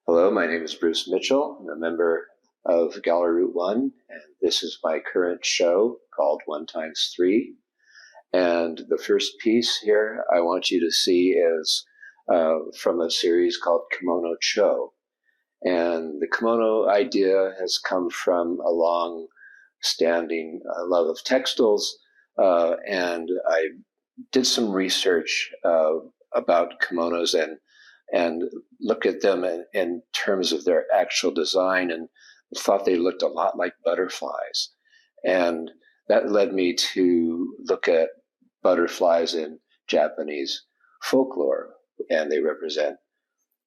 Hello, my name is Bruce Mitchell. I'm a member of Gallery Route 1, and this is my current show called 1x3. And the first piece here I want you to see is from a series called Kimono Cho. And the kimono idea has come from a long-standing love of textiles, and I did some research about kimonos and look at them in terms of their actual design and thought they looked a lot like butterflies. And that led me to look at butterflies in Japanese folklore, and they represent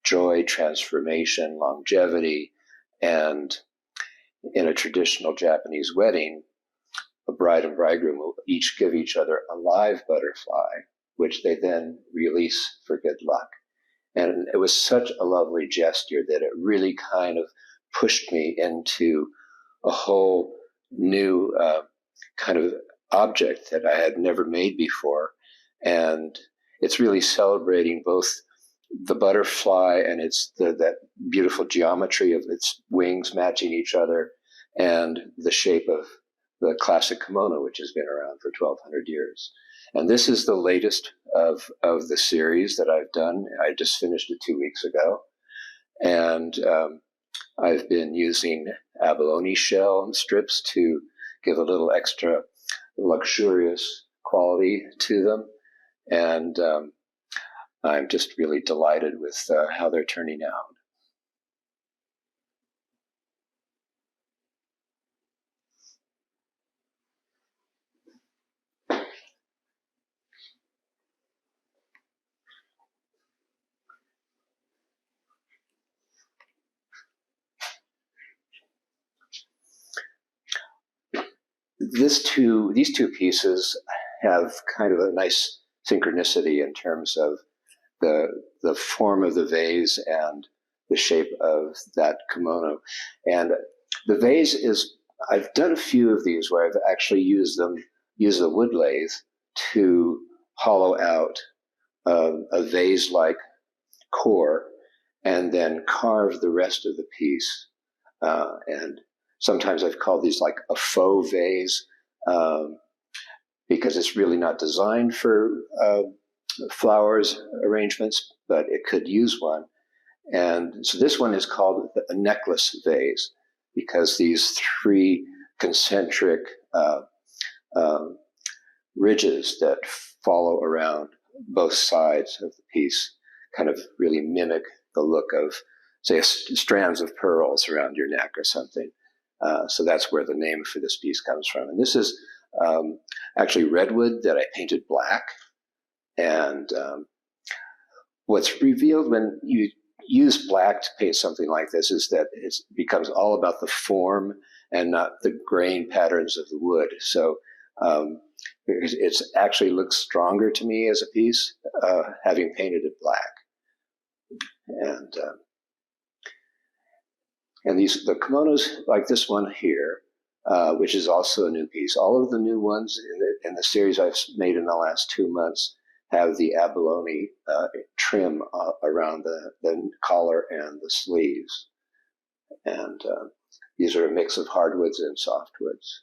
joy, transformation, longevity, and in a traditional Japanese wedding, a bride and bridegroom will each give each other a live butterfly, which they then release for good luck. And it was such a lovely gesture that it really kind of pushed me into a whole new kind of object that I had never made before. And it's really celebrating both the butterfly and that beautiful geometry of its wings matching each other and the shape of the classic kimono, which has been around for 1,200 years. And this is the latest of the series that I've done. I just finished it 2 weeks ago. And I've been using abalone shell and strips to give a little extra luxurious quality to them. And I'm just really delighted with how they're turning out. These two pieces have kind of a nice synchronicity in terms of the form of the vase and the shape of that kimono. And the vase I've done a few of these where I've actually used the wood lathe to hollow out a vase-like core and then carve the rest of the piece. And sometimes I've called these like a faux vase because it's really not designed for flowers arrangements, but it could use one. And so this one is called a necklace vase because these three concentric ridges that follow around both sides of the piece kind of really mimic the look of, say, strands of pearls around your neck or something. So that's where the name for this piece comes from. And this is actually redwood that I painted black. And what's revealed when you use black to paint something like this is that it becomes all about the form and not the grain patterns of the wood. So it actually looks stronger to me as a piece, having painted it black. And the kimonos like this one here, which is also a new piece. All of the new ones in the series I've made in the last 2 months have the abalone trim around the collar and the sleeves. And these are a mix of hardwoods and softwoods.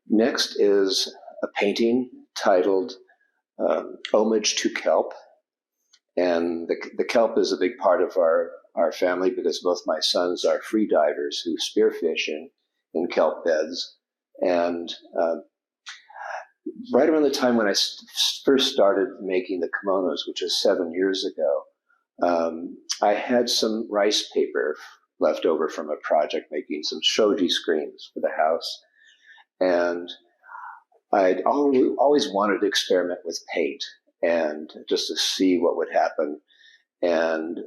Next is a painting titled Homage to Kelp. And the kelp is a big part of our family because both my sons are free divers who spearfish in kelp beds. And right around the time when I first started making the kimonos, which was 7 years ago, I had some rice paper left over from a project making some shoji screens for the house. And I'd always wanted to experiment with paint and just to see what would happen. And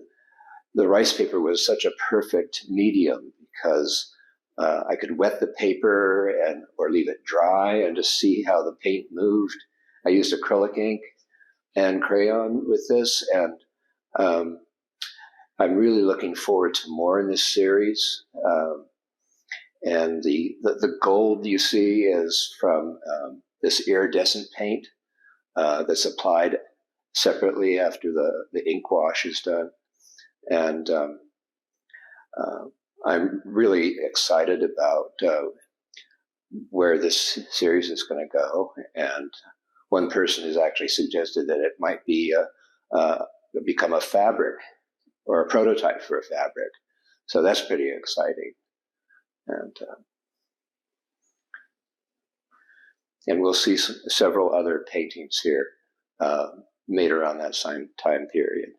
the rice paper was such a perfect medium because I could wet the paper or leave it dry and just see how the paint moved. I used acrylic ink and crayon with this, and I'm really looking forward to more in this series. And the gold you see is from this iridescent paint that's applied separately after the ink wash is done. And I'm really excited about where this series is going to go. And one person has actually suggested that it might be become a fabric or a prototype for a fabric. So that's pretty exciting. And we'll see several other paintings here made around that same time period.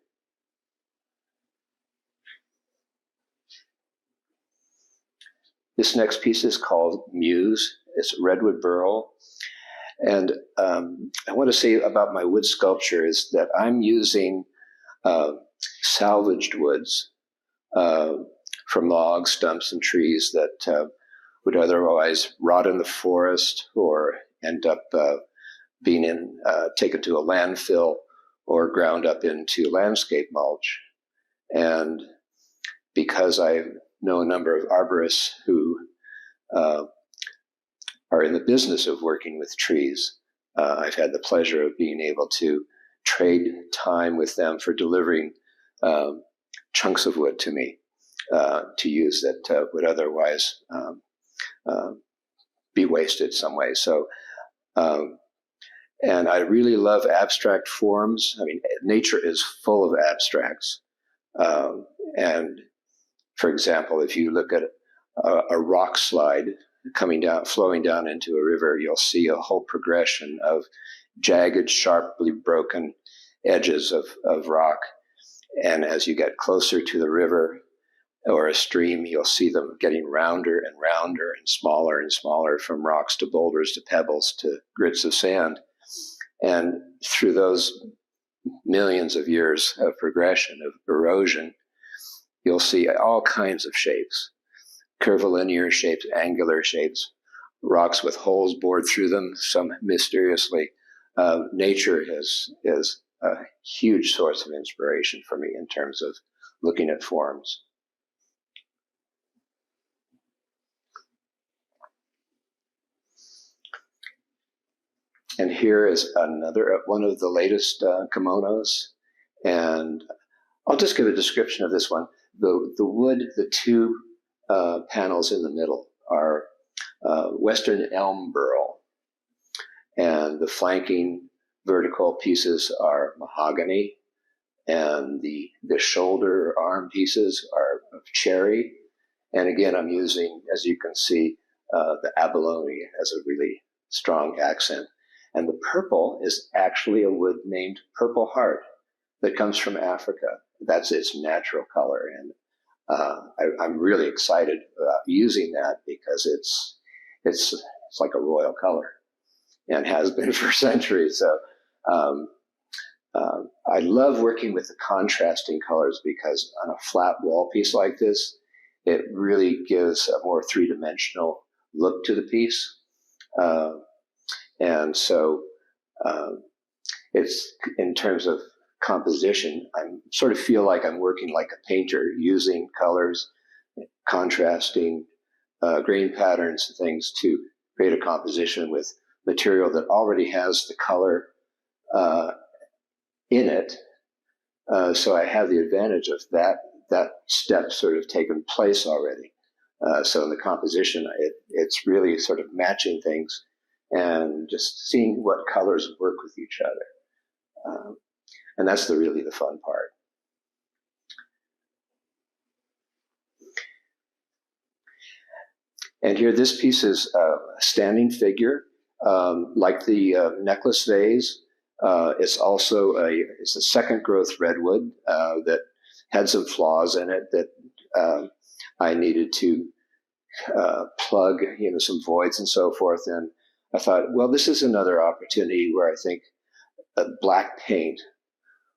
This next piece is called Muse. It's redwood burl. And I want to say about my wood sculpture is that I'm using salvaged woods from logs, stumps, and trees that would otherwise rot in the forest or end up being taken to a landfill or ground up into landscape mulch. And because I know a number of arborists who are in the business of working with trees, I've had the pleasure of being able to trade time with them for delivering chunks of wood to me to use that would otherwise be wasted some way. So, and I really love abstract forms. I mean, nature is full of abstracts. And for example, if you look at a rock slide coming down, flowing down into a river, you'll see a whole progression of jagged, sharply broken edges of rock. And as you get closer to the river or a stream, you'll see them getting rounder and rounder and smaller from rocks to boulders to pebbles to grits of sand. And through those millions of years of progression, of erosion, you'll see all kinds of shapes, curvilinear shapes, angular shapes, rocks with holes bored through them, some mysteriously. Nature is a huge source of inspiration for me in terms of looking at forms. And here is another one of the latest kimonos. And I'll just give a description of this one. The wood, the two panels in the middle are Western elm burl, and the flanking vertical pieces are mahogany, and the shoulder arm pieces are of cherry. And again, I'm using, as you can see, the abalone as a really strong accent. And the purple is actually a wood named Purple Heart that comes from Africa. That's its natural color. And I'm really excited about using that because it's like a royal color and has been for centuries. So I love working with the contrasting colors because on a flat wall piece like this, it really gives a more three-dimensional look to the piece. And so it's, in terms of composition, I sort of feel like I'm working like a painter, using colors, contrasting grain patterns and things to create a composition with material that already has the color in it. So I have the advantage of that step sort of taken place already. So in the composition, it's really sort of matching things and just seeing what colors work with each other. And that's really the fun part. And here, this piece is a standing figure, like the necklace vase. It's also it's a second growth redwood that had some flaws in it that I needed to plug, some voids and so forth. And I thought, well, this is another opportunity where I think a black paint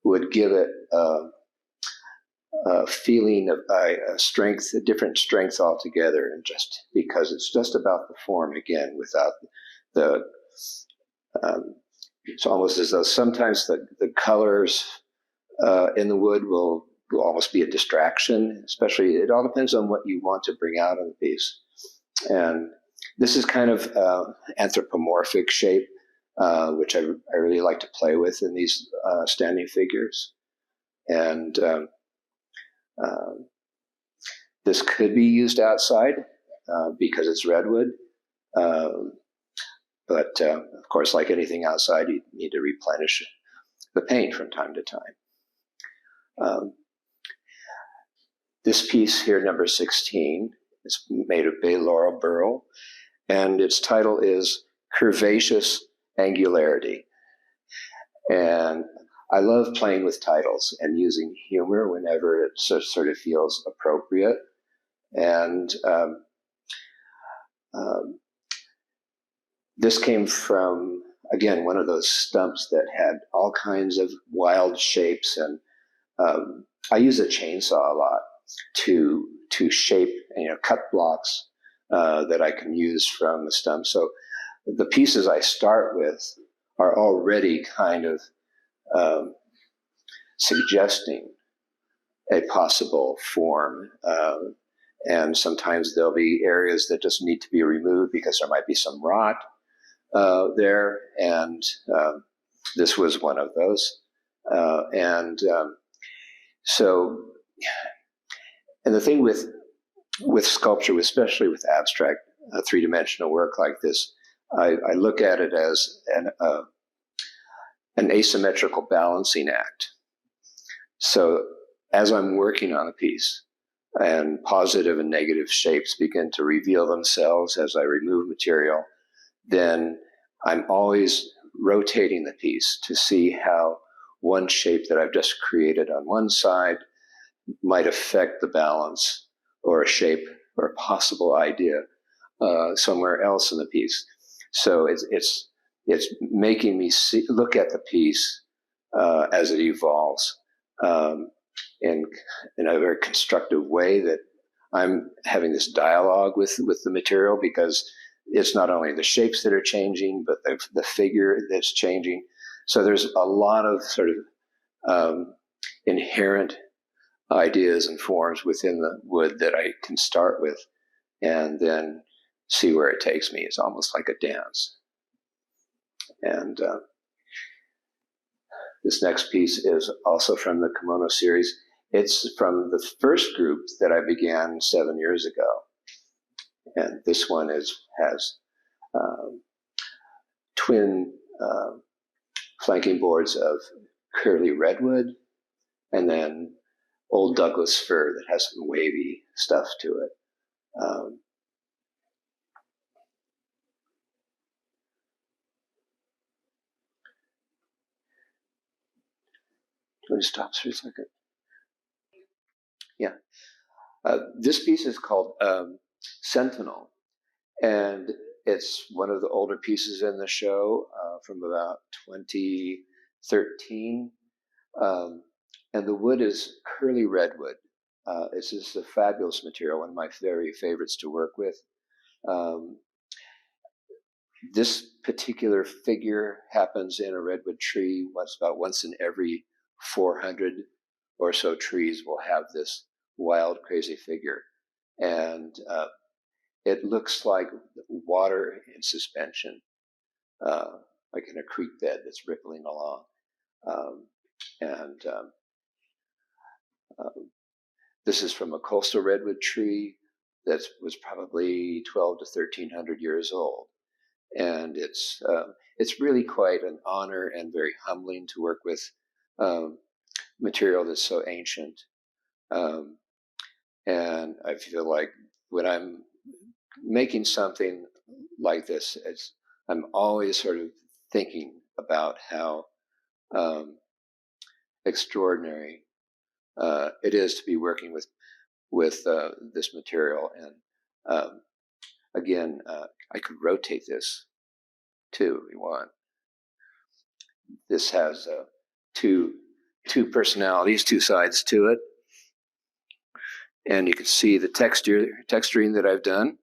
would give it a feeling of a strength, a different strength altogether, and just because it's just about the form again, without the. It's almost as though sometimes the colors in the wood will will almost be a distraction, especially it all depends on what you want to bring out of the piece. And this is kind of anthropomorphic shape, which I really like to play with in these standing figures. And this could be used outside because it's redwood. But of course, like anything outside, you need to replenish the paint from time to time. This piece here, number 16, is made of bay laurel burl, and its title is Curvaceous Angularity. And I love playing with titles and using humor whenever it sort of feels appropriate. And this came from, again, one of those stumps that had all kinds of wild shapes. And I use a chainsaw a lot to shape, cut blocks that I can use from the stump. So the pieces I start with are already kind of suggesting a possible form. And sometimes there'll be areas that just need to be removed because there might be some rot there. And this was one of those. And the thing with sculpture, especially with abstract three-dimensional work like this, I look at it as an asymmetrical balancing act. So as I'm working on a piece and positive and negative shapes begin to reveal themselves as I remove material, then I'm always rotating the piece to see how one shape that I've just created on one side might affect the balance or a shape or a possible idea somewhere else in the piece. So it's making me look at the piece as it evolves in a very constructive way, that I'm having this dialogue with the material, because it's not only the shapes that are changing, but the figure that's changing. So there's a lot of sort of inherent ideas and forms within the wood that I can start with and then see where it takes me. It's almost like a dance. And this next piece is also from the Kimono series. It's from the first group that I began 7 years ago. And this one has twin flanking boards of curly redwood, and then old Douglas fir that has some wavy stuff to it. Let me stop for a second. Yeah. This piece is called Sentinel, and it's one of the older pieces in the show from about 2013. And the wood is curly redwood. It's just a fabulous material, one of my very favorites to work with. This particular figure happens in a redwood tree about once in every 400 or so trees will have this wild, crazy figure. And it looks like water in suspension, like in a creek bed that's rippling along. This is from a coastal redwood tree that was probably 12 to 1300 years old. And it's really quite an honor and very humbling to work with material that's so ancient. And I feel like when I'm making something like this, I'm always sort of thinking about how extraordinary it is to be working with this material. And again, I could rotate this too if you want. This has two personalities, two sides to it. And you can see the texturing that I've done.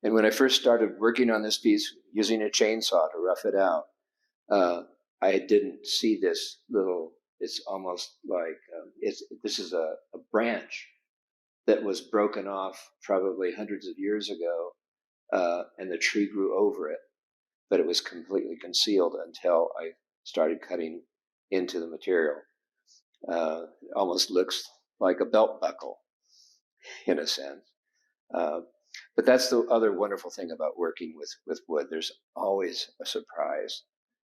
And when I first started working on this piece using a chainsaw to rough it out, I didn't see this little, it's almost like, this is a branch that was broken off probably hundreds of years ago, and the tree grew over it, but it was completely concealed until I started cutting into the material. It almost looks like a belt buckle in a sense. But that's the other wonderful thing about working with wood. There's always a surprise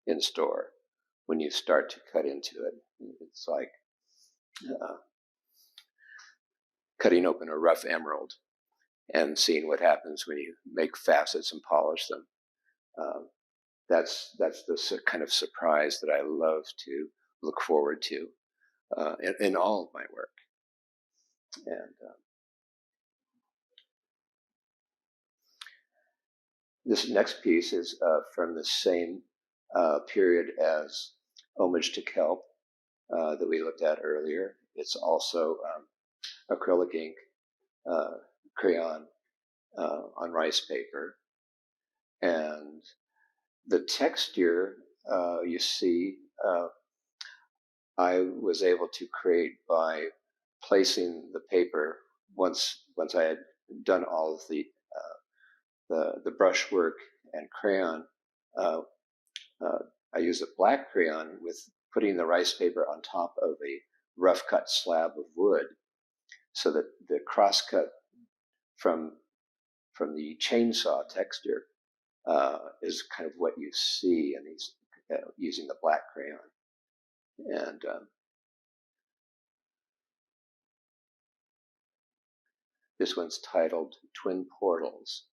in store when you start to cut into it. It's like cutting open a rough emerald and seeing what happens when you make facets and polish them. That's the kind of surprise that I love to look forward to in all of my work. And this next piece is from the same period as Homage to Kelp that we looked at earlier. It's also acrylic ink, crayon on rice paper. And the texture you see, I was able to create by placing the paper once I had done all of the brushwork and crayon. I used a black crayon with putting the rice paper on top of a rough cut slab of wood, so that the cross cut from the chainsaw texture is kind of what you see in these using the black crayon. And this one's titled Twin Portals.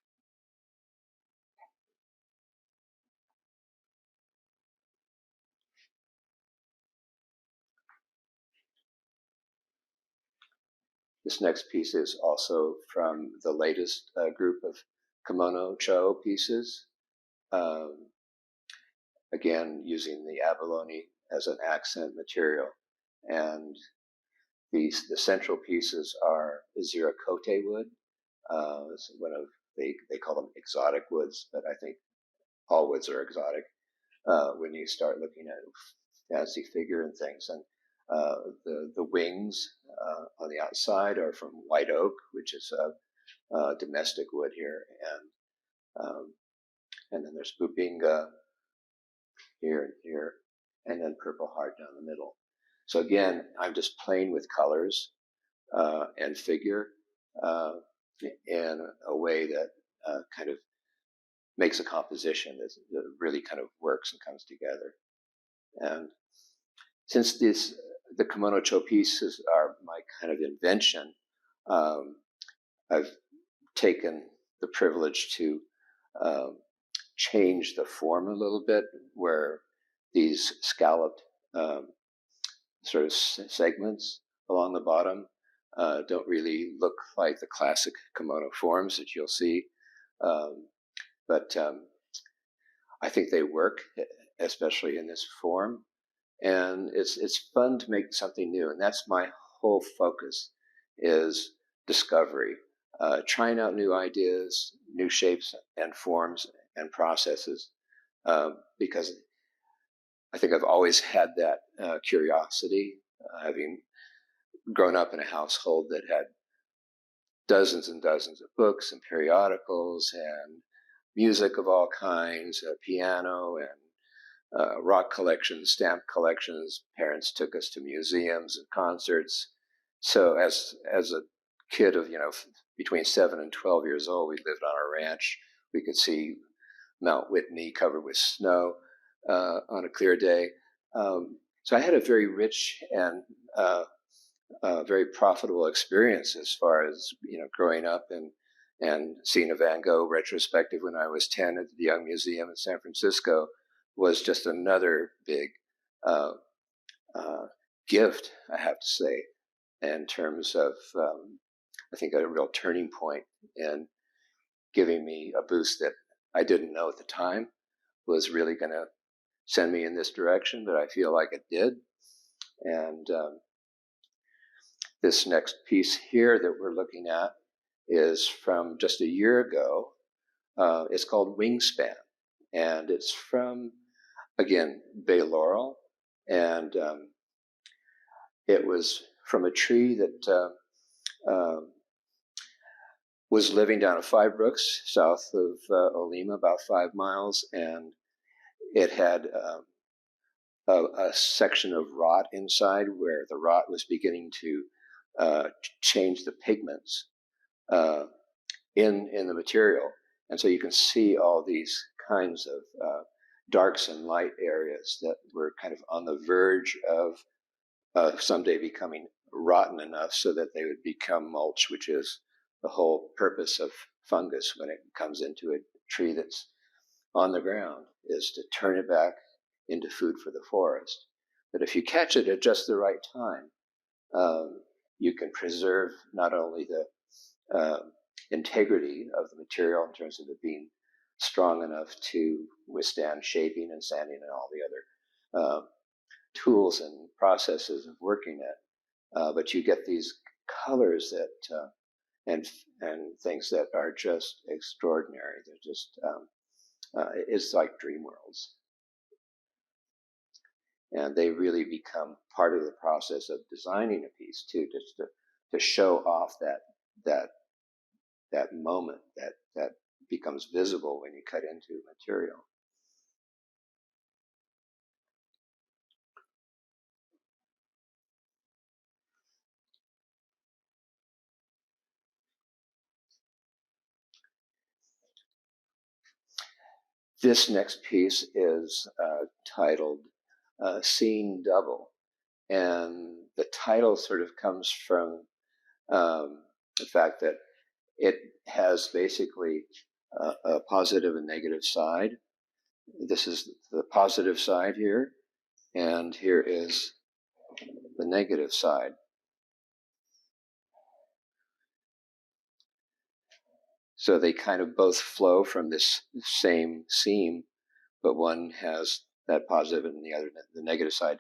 This next piece is also from the latest group of kimono cho pieces. Again, using the abalone as an accent material. And the central pieces are ziracote wood. It's one of, they call them exotic woods, but I think all woods are exotic when you start looking at fancy figure and things. And the wings on the outside are from white oak, which is a domestic wood here, and then there's bubinga here and here, and then purple heart down the middle. So again, I'm just playing with colors and figure in a way that kind of makes a composition that really kind of works and comes together. And since the kimono cho pieces are my kind of invention, I've taken the privilege to change the form a little bit, where these scalloped sort of segments along the bottom don't really look like the classic kimono forms that you'll see. But I think they work, especially in this form. And it's fun to make something new. And that's my whole focus, is discovery, trying out new ideas, new shapes and forms and processes, because I think I've always had that curiosity, having grown up in a household that had dozens and dozens of books and periodicals and music of all kinds, piano and rock collections, stamp collections. Parents took us to museums and concerts. So as a kid of, between 7 and 12 years old, we lived on a ranch. We could see Mount Whitney covered with snow on a clear day. So I had a very rich and very profitable experience as far as, growing up and seeing a Van Gogh retrospective when I was 10 at the Young Museum in San Francisco was just another big gift, I have to say, in terms of, I think, a real turning point in giving me a boost that I didn't know at the time was really going to send me in this direction, but I feel like it did. And this next piece here that we're looking at is from just a year ago, It's called Wingspan, and it's from, again, bay laurel, and it was from a tree that was living down at Five Brooks, south of Olima, about 5 miles, and it had a section of rot inside where the rot was beginning to change the pigments in the material. And so you can see all these kinds of darks and light areas that were kind of on the verge of someday becoming rotten enough so that they would become mulch, which is the whole purpose of fungus when it comes into a tree that's on the ground, is to turn it back into food for the forest. But if you catch it at just the right time, you can preserve not only the integrity of the material in terms of it being strong enough to withstand shaping and sanding and all the other tools and processes of working it, but you get these colors that and things that are just extraordinary. They're just it's like dream worlds, and they really become part of the process of designing a piece too, just to show off that moment that becomes visible when you cut into material. This next piece is titled Seeing Double. And the title sort of comes from the fact that it has basically a positive and negative side. This is the positive side here, and here is the negative side. So they kind of both flow from this same seam, but one has that positive and the other the negative side.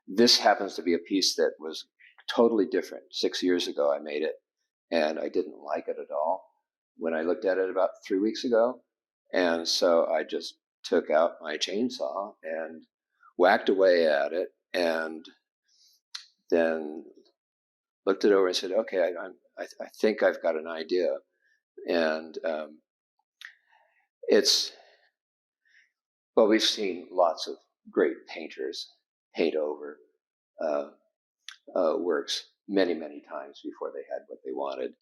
This happens to be a piece that was totally different. 6 years ago I made it, and I didn't like it at all when I looked at it about 3 weeks ago. And so I just took out my chainsaw and whacked away at it, and then looked it over and said, okay, I think I've got an idea. And well, we've seen lots of great painters paint over works many, many times before they had what they wanted.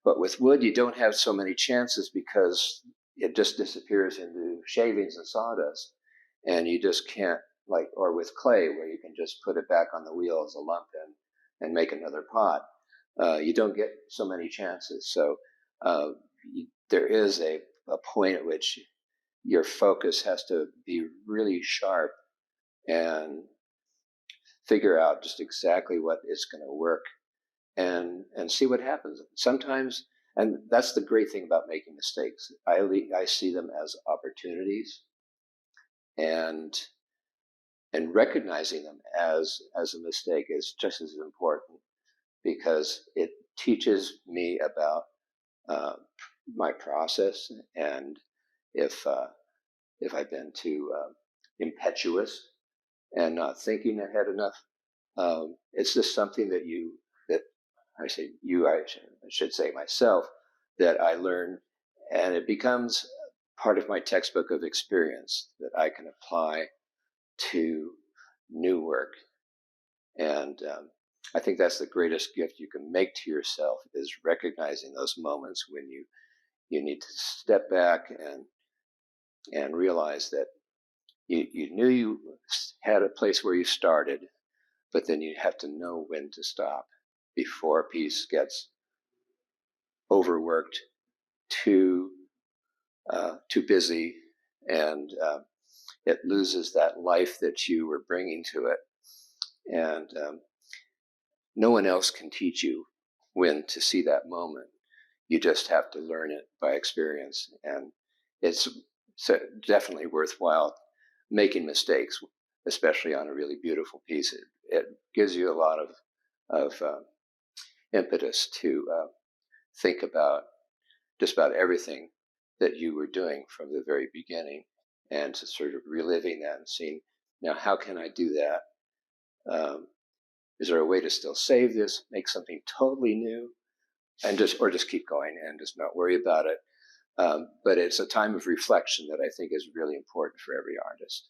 But with wood, you don't have so many chances because it just disappears into shavings and sawdust, and you just can't, like, or with clay, where you can just put it back on the wheel as a lump and make another pot. You don't get so many chances. So there is a point at which your focus has to be really sharp and figure out just exactly what is going to work and see what happens. Sometimes, and that's the great thing about making mistakes. I see them as opportunities, and recognizing them as a mistake is just as important, because it teaches me about my process, and if I've been too impetuous and not thinking ahead enough, it's just something that I should say myself, that I learn, and it becomes part of my textbook of experience that I can apply to new work. And I think that's the greatest gift you can make to yourself, is recognizing those moments when you need to step back and realize that you knew you had a place where you started, but then you have to know when to stop before a piece gets overworked, too busy, and it loses that life that you were bringing to it. And no one else can teach you when to see that moment. You just have to learn it by experience, and it's definitely worthwhile making mistakes, especially on a really beautiful piece. It gives you a lot of impetus to think about just about everything that you were doing from the very beginning, and to sort of reliving that and seeing, now how can I do that? Is there a way to still save this, make something totally new, and just keep going and just not worry about it? But it's a time of reflection that I think is really important for every artist.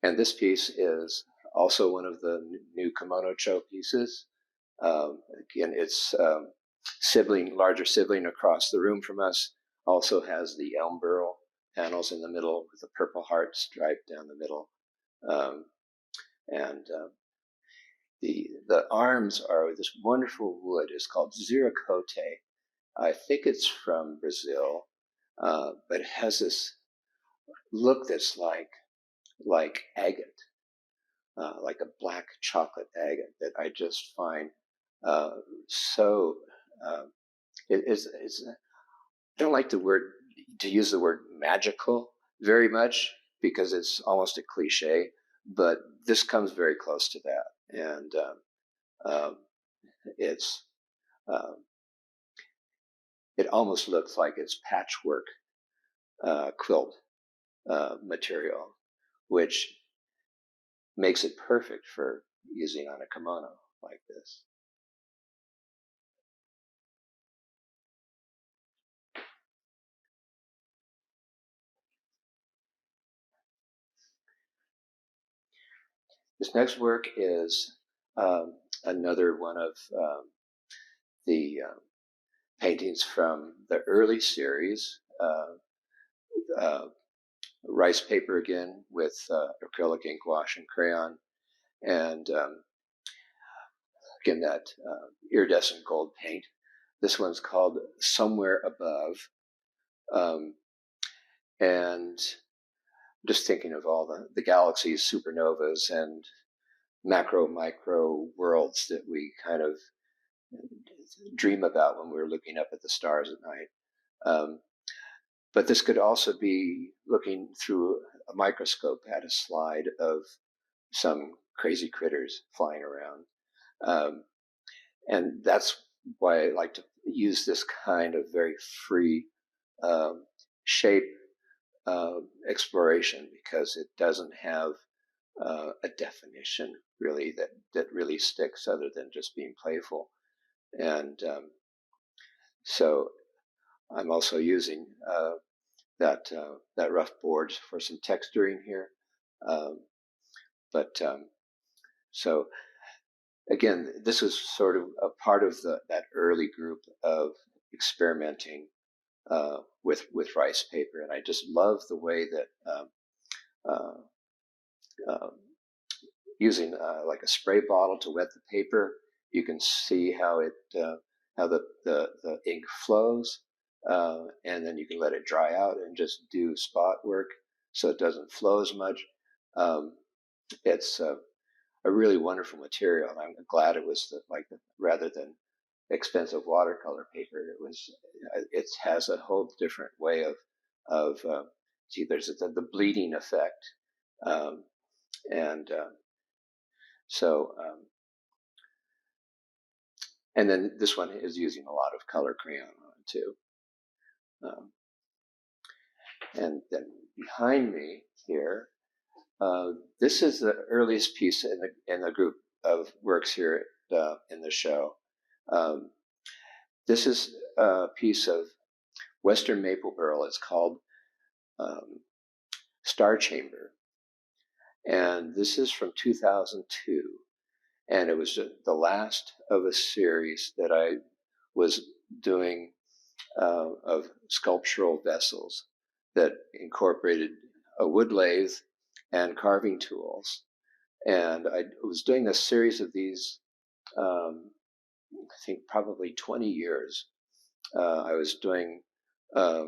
And this piece is also one of the new Kimono Cho pieces. Again, its larger sibling across the room from us also has the elm burl panels in the middle with a purple heart stripe down the middle. The arms are this wonderful wood. It's called ziricote. I think it's from Brazil, but it has this look that's like agate, like a black chocolate agate that I just find so. It's I don't like to use the word magical very much because it's almost a cliche, but this comes very close to that, and it's it almost looks like it's patchwork quilt material, which makes it perfect for using on a kimono like this. This next work is another one of the paintings from the early series, rice paper again with acrylic ink wash and crayon, and again that iridescent gold paint. This one's called Somewhere Above, and just thinking of all the galaxies, supernovas, and macro micro worlds that we kind of dream about when we're looking up at the stars at night. But this could also be looking through a microscope at a slide of some crazy critters flying around. And that's why I like to use this kind of very free shape exploration, because it doesn't have a definition really that really sticks other than just being playful. And so I'm also using that rough board for some texturing here. So again, this is sort of a part of that early group of experimenting with rice paper, and I just love the way that using like a spray bottle to wet the paper, you can see how the ink flows, and then you can let it dry out and just do spot work so it doesn't flow as much. It's a really wonderful material, and I'm glad it was rather than expensive watercolor paper, it has a whole different way of see, there's the bleeding effect, and so and then this one is using a lot of color crayon on it too. And then behind me here, this is the earliest piece in the group of works here in the show. This is a piece of Western maple burl. It's called Star Chamber, and this is from 2002, and it was the last of a series that I was doing of sculptural vessels that incorporated a wood lathe and carving tools. And I was doing a series of these, I think probably 20 years. I was doing a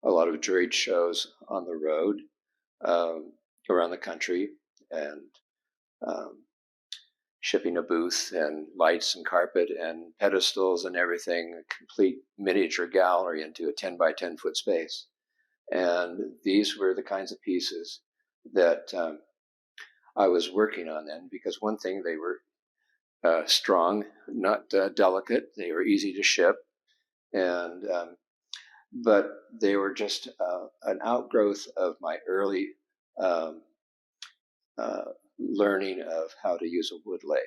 lot of juried shows on the road around the country, and shipping a booth and lights and carpet and pedestals and everything, a complete miniature gallery into a 10 by 10 foot space. And these were the kinds of pieces that I was working on then, because one thing, they were strong, not delicate. They were easy to ship. And but they were just an outgrowth of my early um, learning of how to use a wood lathe.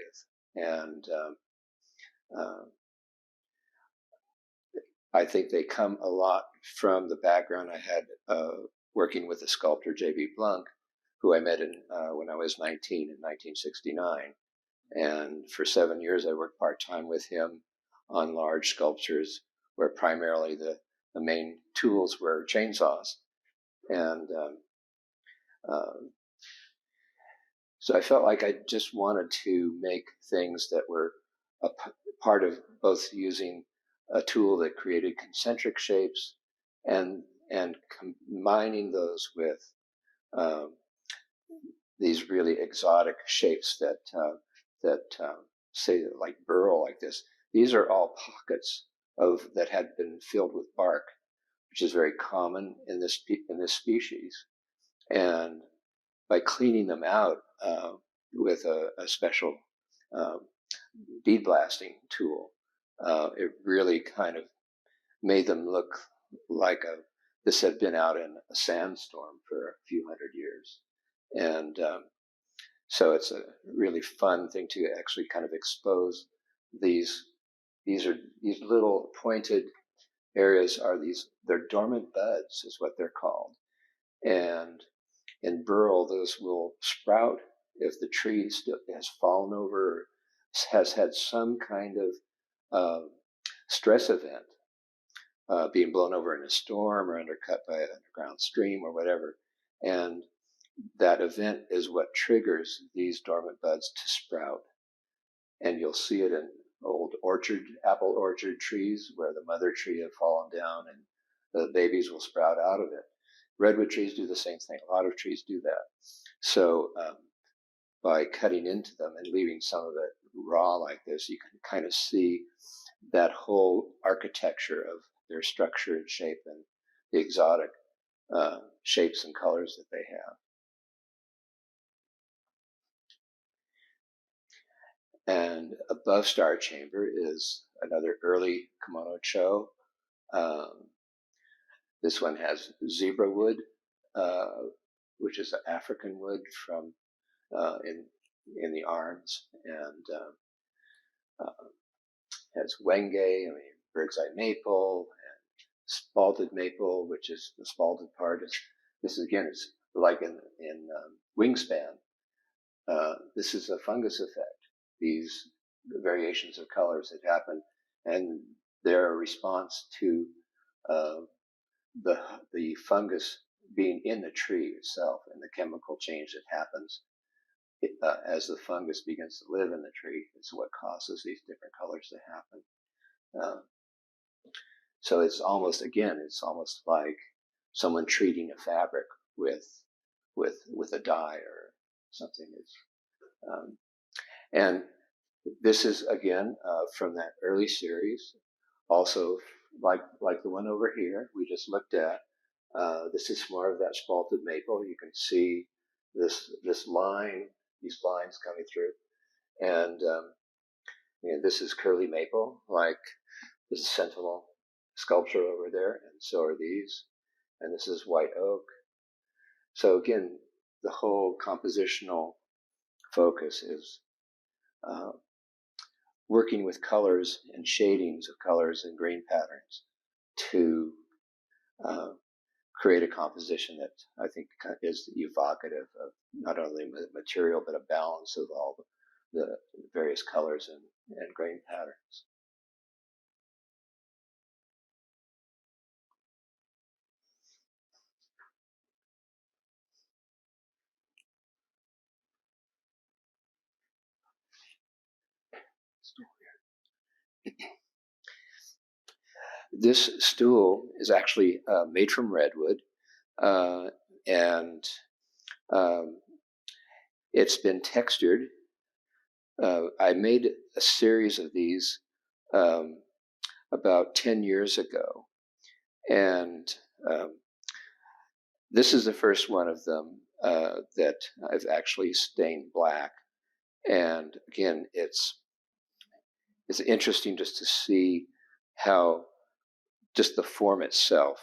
And uh, I think they come a lot from the background I had working with the sculptor J.B. Blunk, who I met when I was 19 in 1969. And for 7 years, I worked part-time with him on large sculptures where primarily the main tools were chainsaws. And uh, so I felt like I just wanted to make things that were a part of both using a tool that created concentric shapes and combining those with um, these really exotic shapes that say like burl like this. These are all pockets of that had been filled with bark, which is very common in this species. And by cleaning them out with a special uh, bead blasting tool, it really kind of made them look like this had been out in a sandstorm for a few hundred years. And so it's a really fun thing to actually kind of expose these. These little pointed areas they're dormant buds is what they're called. And in burl, those will sprout if the tree has fallen over, has had some kind of stress event, being blown over in a storm or undercut by an underground stream or whatever. And that event is what triggers these dormant buds to sprout. And you'll see it in old apple orchard trees where the mother tree had fallen down and the babies will sprout out of it. Redwood trees do the same thing. A lot of trees do that. So by cutting into them and leaving some of it raw like this, you can kind of see that whole architecture of their structure and shape and the exotic shapes and colors that they have. And above Star Chamber is another early kimono cho. This one has zebra wood, which is an African wood from in the arms, and has wenge, bird's eye maple, and spalted maple, which is the spalted part. This again is like in wingspan. This is a fungus effect. These variations of colors that happen, and they're a response to uh, the fungus being in the tree itself and the chemical change that happens as the fungus begins to live in the tree. Is what causes these different colors to happen. So it's almost like someone treating a fabric with a dye or something. And this is again from that early series, also like the one over here we just looked at. This is more of that spalted maple. You can see these lines coming through, and this is curly maple, like the sentinel sculpture over there, and so are these. And this is white oak. So again, the whole compositional focus is working with colors and shadings of colors and grain patterns to create a composition that I think is evocative of not only material but a balance of all the various colors and grain patterns. This stool is actually made from redwood, and um, it's been textured. I made a series of these about 10 years ago, and this is the first one of them that I've actually stained black. And again, it's interesting just to see how just the form itself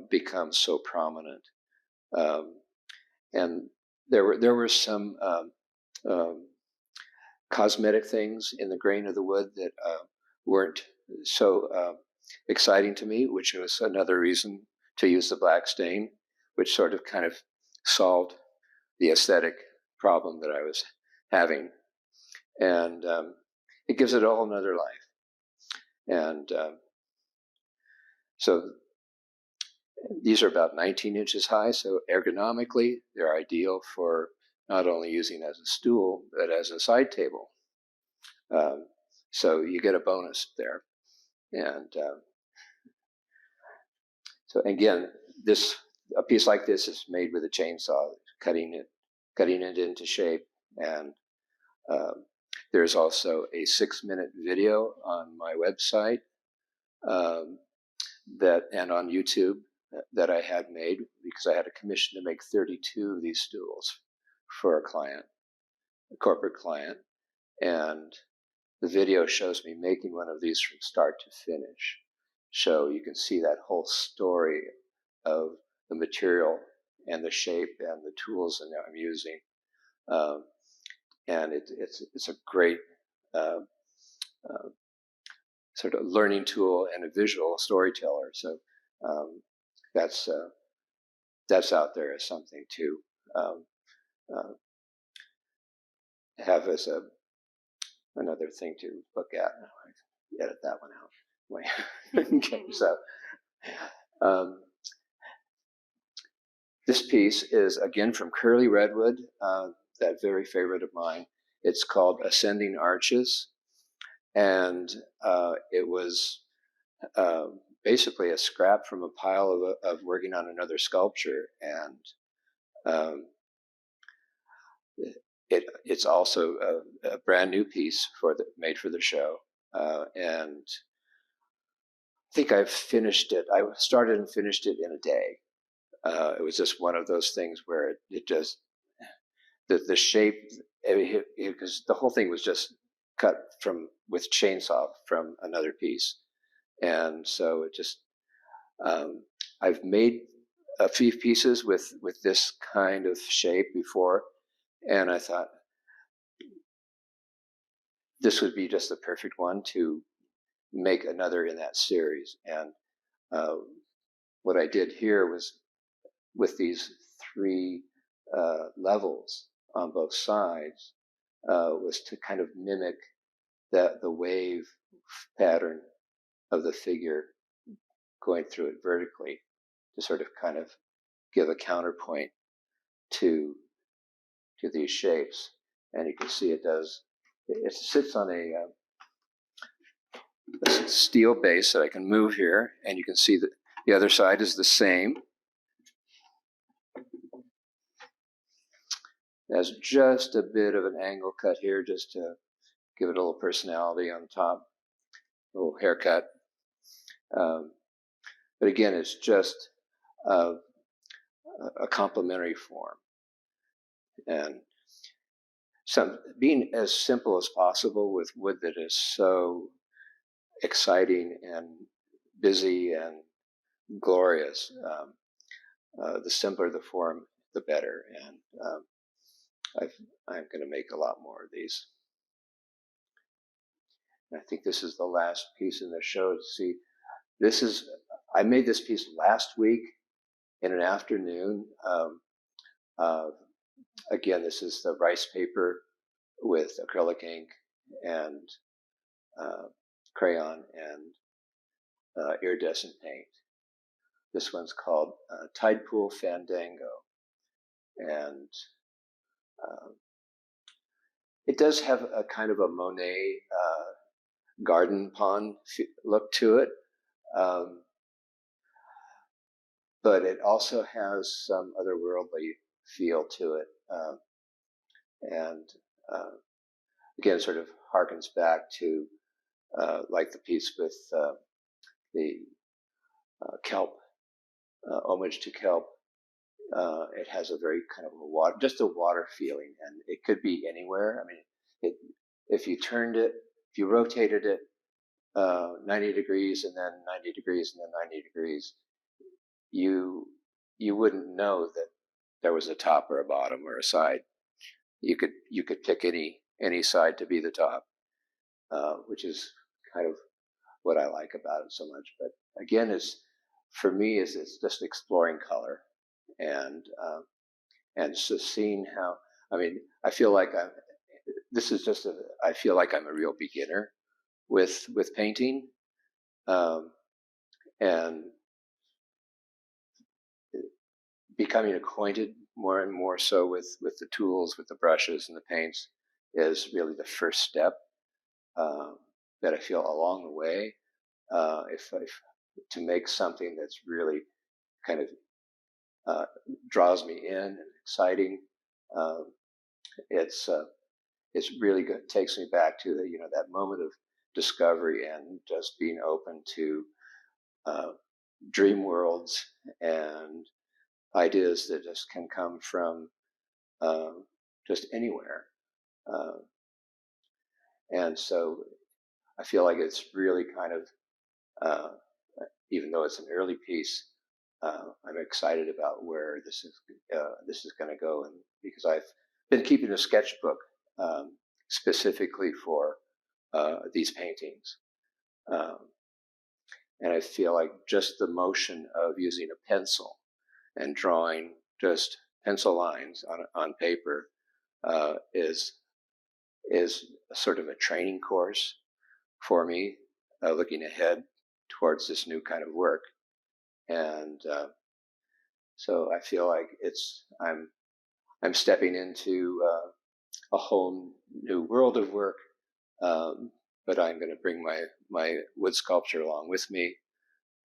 becomes so prominent. And there were some cosmetic things in the grain of the wood that weren't so exciting to me, which was another reason to use the black stain, which sort of kind of solved the aesthetic problem that I was having. And it gives it all another life. And so these are about 19 inches high, so ergonomically, they're ideal for not only using as a stool, but as a side table. So you get a bonus there. And so again, a piece like this is made with a chainsaw, cutting it into shape. And there's also a 6-minute video on my website and on YouTube that I had made, because I had a commission to make 32 of these stools for a corporate client. And the video shows me making one of these from start to finish. So you can see that whole story of the material and the shape and the tools that I'm using. And it's a great sort of learning tool and a visual storyteller. So that's out there as something to have as another thing to look at. I edit that one out. Okay, so this piece is again from Curly Redwood, that very favorite of mine. It's called Ascending Arches, and it was basically a scrap from a pile of working on another sculpture, and it's also a brand new piece made for the show, and I think I've finished it. I started and finished it in a day. It was just one of those things where it just the shape, because the whole thing was just cut with chainsaw from another piece, and so it just I've made a few pieces with this kind of shape before, and I thought this would be just the perfect one to make another in that series. And what I did here was, with these 3 levels on both sides, was to kind of mimic the wave pattern of the figure going through it vertically, to sort of kind of give a counterpoint to these shapes. And you can see it sits on a steel base that I can move here, and you can see that the other side is the same. There's just a bit of an angle cut here, just to give it a little personality on top, a little haircut. But again, it's just a complementary form. And being as simple as possible with wood that is so exciting and busy and glorious. The simpler the form, the better. And I'm going to make a lot more of these. And I think this is the last piece in the show. See, I made this piece last week in an afternoon. Again, this is the rice paper with acrylic ink and crayon and iridescent paint. This one's called Tide Pool Fandango. And it does have a kind of a Monet garden pond look to it. But it also has some otherworldly feel to it. And again, sort of harkens back to like the piece with the kelp, homage to kelp. It has a very kind of just a water feeling, and it could be anywhere. I mean, if you turned it, if you rotated it, 90 degrees and then 90 degrees and then 90 degrees, you wouldn't know that there was a top or a bottom or a side. You could pick any side to be the top, which is kind of what I like about it so much. But again, for me it's just exploring color and just seeing how. I mean, I feel like I feel like I'm a real beginner with painting, um, and becoming acquainted more and more so with the tools, with the brushes and the paints is really the first step uh, that I feel along the way. If to make something that's really kind of uh, draws me in and exciting, um, it's really good. Takes me back to that moment of discovery and just being open to uh, dream worlds and ideas that just can come from um, just anywhere. Uh, and so I feel like it's really kind of, uh, even though it's an early piece, I'm excited about where this is going to go, and because I've been keeping a sketchbook um, specifically for these paintings, um, and I feel like just the motion of using a pencil and drawing just pencil lines on paper is sort of a training course for me, looking ahead towards this new kind of work. And so I feel like I'm stepping into a whole new world of work, um, but I'm going to bring my wood sculpture along with me.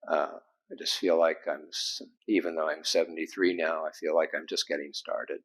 I just feel like even though I'm 73 now, I feel like I'm just getting started.